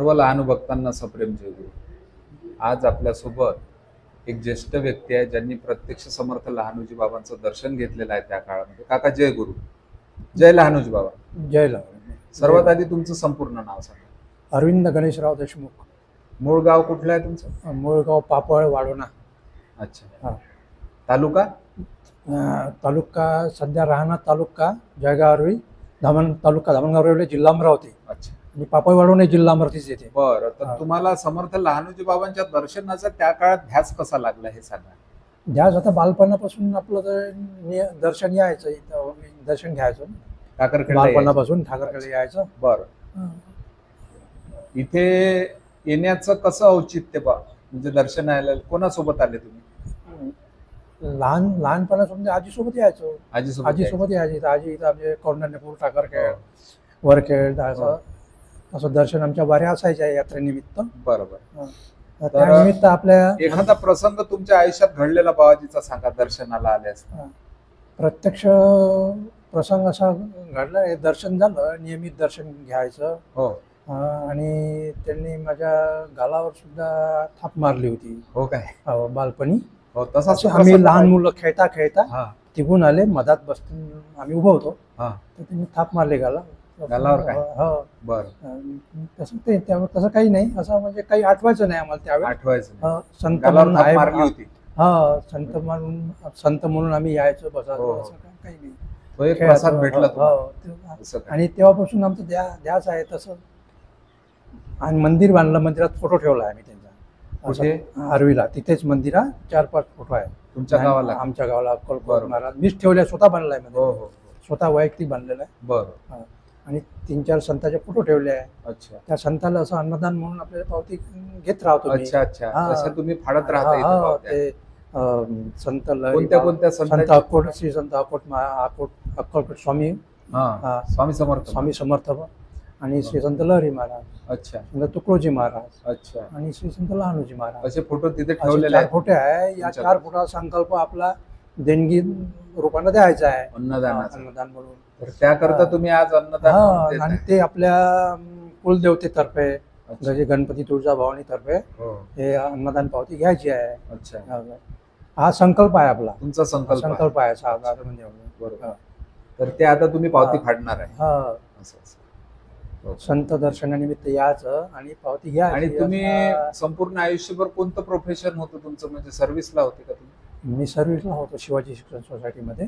सर्व लहान भक्तांना सप्रेम जय गुरु. आज आपल्यासोबत एक ज्येष्ठ व्यक्ती आहे ज्यांनी प्रत्यक्ष समर्थ लहानोजी बाबांचं दर्शन घेतलेलं आहे त्या काळामध्ये. काका जय गुरु. जय लहानोजी बाबा. जय लहानोजी. सर्वात आधी तुमचं संपूर्ण नाव सांगा. अरविंद गणेशराव देशमुख. मूळ गाव कुठलं आहे तुमचं? मूळ गाव पापळ वाढोणा. अच्छा. तालुका? तालुका सध्या राहणार तालुका जळगाव आर्वी, तालुका धामणगाव रेल्वे, जिल्हा अमरावती. अच्छा. आणि पापळ वाढवणे जिल्हा अमरावतीच येते. बरं. तर तुम्हाला समर्थ लहानोजी बाबांच्या दर्शनाचा त्या काळात ध्यास कसा लागला हे सांगा. ध्यास आता बालपणापासून आपलं दर्शन यायचं, इथं दर्शन घ्यायचं. बालपणापासून ठाकरकडे यायचं. बरं. इथे येण्याचं कसं औचित्य म्हणजे दर्शनाला कोणासोबत आले तुम्ही? लहानपणापासून आजीसोबत यायचो. आजीसोबत यायची. आजी इथं आमचे कौंडण्यपूर, टाकरखेड, वरखेड असं दर्शन आमच्या बऱ्या असायच्या यात्रेनिमित्त. बरोबर. त्यानिमित्त आपल्या एखादा प्रसंग तुमच्या आयुष्यात घडलेला बाबाजीचा सांगा दर्शनाला आले असता. प्रत्यक्ष प्रसंग असा घडला, दर्शन झालं, नियमित दर्शन घ्यायचं. हो. आणि त्यांनी माझ्या गालावर सुद्धा थाप मारली होती. हो काय? बालपणी. हो. तसं आम्ही लहान मुलं खेळता खेळता तिकून आले, मधात बसून आम्ही उभं होतो, तर त्यांनी थाप मारले गालावर. हो. बरं. तसं ते तसं काही नाही, असं म्हणजे काही आठवायचं नाही आम्हाला त्यावेळी. आठवायचं संत म्हणून आहे. होती. संत म्हणून आम्ही यायचो, बसायचो. असं काही नाही. तो एक प्रसाद भेटला. आणि तेव्हापासून आमचं ध्यास आहे तसं. आणि मंदिर बांधलं, मंदिरात फोटो ठेवला आहे आम्ही त्यांचा. आर्वीला तिथेच मंदिरात 4-5 फोटो आहे. तुमच्या गावाला? आमच्या गावाला अक्कलकोट महाराज मीच ठेवल्या, स्वतः बांधलाय. स्वतः वैयक्तिक बांधलेला आहे. बरं. आणि 3-4 संतांचे फोटो ठेवले आहे. अच्छा. त्या संताला असं अन्नदान म्हणून आपल्याला पावती घेत राहतो. अच्छा. तुम्ही फाडत राहता. ते संत कोणत्या संत अक्कोट, श्री संत अक्कोट स्वामी स्वामी समर्थ आणि श्री संत लहरी महाराज. अच्छा. संत तुकडोजी महाराज. अच्छा. आणि श्री संत लहानोजी महाराज. असे फोटो तिथे ठेवलेले आहेत. फोटो आहे. या 4 फोटोचा संकल्प आपला देणगी रूपाने द्यायचा आहे, अन्नदान म्हणून. तर त्याकरता तुम्ही आज अन्नदान. आणि ते आपल्या कुलदेवतेतर्फे, म्हणजे गणपती तुळजाभवानी तर्फे हे अन्नदान पावती घ्यायची आहे. अच्छा. हा संकल्प आहे आपला. तुमचा संकल्प आहे. बरोबर. तर ते आता तुम्ही पावती फाडणार आहे. संत दर्शनानिमित्त यायचं आणि पावती घ्या. आणि तुम्ही संपूर्ण आयुष्यभर कोणतं प्रोफेशन होतं तुमचं? म्हणजे सर्व्हिसला होते का तुम्ही? मी सर्व्हिसला होतो शिवाजी शिक्षण सोसायटीमध्ये,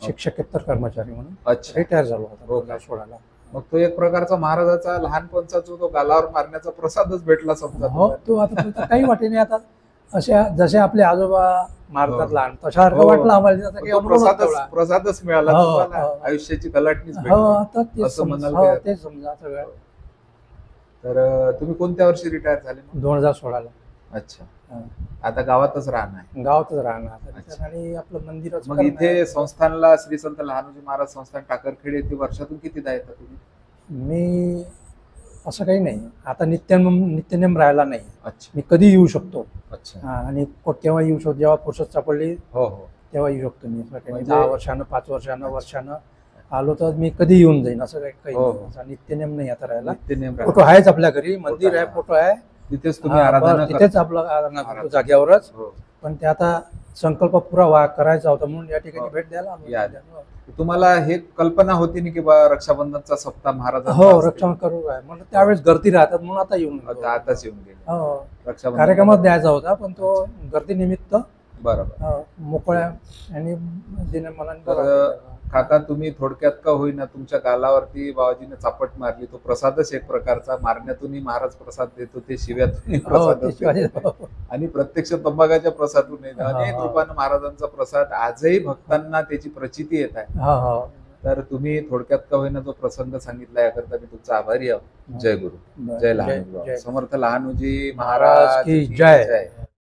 शिक्षकेतर कर्मचारी म्हणून. अच्छा. रिटायर झालो होता सोडायला. मग तो एक प्रकारचा महाराजाचा लहानपणचा जो गालावर मारण्याचा प्रसादच भेटला समजा. हो. तो आता काही वाटे नाही. आता अशा जसे आपले आजोबा मारतात लहान, तशासारखं वाटलं आम्हाला. प्रसादच मिळाला आयुष्याची कलाटणीच. ते समजा सगळं. तर तुम्ही कोणत्या वर्षी रिटायर झाले? 2016ला. अच्छा. आता गावातच राहणार? आणि आपलं मंदिरच. मग इथे संस्थानला श्री संत लहानोजी महाराज संस्थान टाकरखेड येथे वर्षातून कितीदा येतात तुम्ही? मी असं काही नाही. आता नित्यनेम राहिला नाही. अच्छा. मी कधी येऊ शकतो. अच्छा. आणि केव्हा येऊ शकतो, जेव्हा फुरसत सापडली तेव्हा येऊ शकतो मी. 10 वर्षानं, 5 वर्षानं आलो तर मी कधी येऊन जाईन. असं काही नित्यनेम नाही आता राहिला. फोटो आहेच आपल्या घरी, मंदिर आहे, फोटो आहे, तिथेच तुम्ही आराधना, तिथेच आपलं आराधना करतो जागेवरच. पण ते आता संकल्प पुरा करायचा होता म्हणून या ठिकाणी भेट द्यायला आलो. तुम्हाला हे कल्पना होती ना की रक्षाबंधनचा सप्ताह महाराज? हो. रक्षण करू आहे म्हणून त्यावेळेस गर्दी राहतात म्हणून आताच येऊन गेले. कार्यक्रमात द्यायचा होता पण तो गर्दी निमित्त मोकळ्या आणि काका तुम्ही थोडक्यात का होईना तुमच्या गालावरती बाबाजीने चापट मारली. तो प्रसादच एक प्रकारचा, मारण्यातूनही महाराज प्रसाद देतो, ते शिव्यातूनही प्रसाद, आणि प्रत्यक्ष तंबाखाच्या प्रसादून अनेक रूपानं महाराजांचा प्रसाद आजही भक्तांना त्याची प्रचिती येत आहे. तर तुम्ही थोडक्यात का होईना जो प्रसंग सांगितला याकरता मी तुमचा आभारी आहोत. जय गुरु. जय लहानोजी. समर्थ लहानोजी महाराज की जय.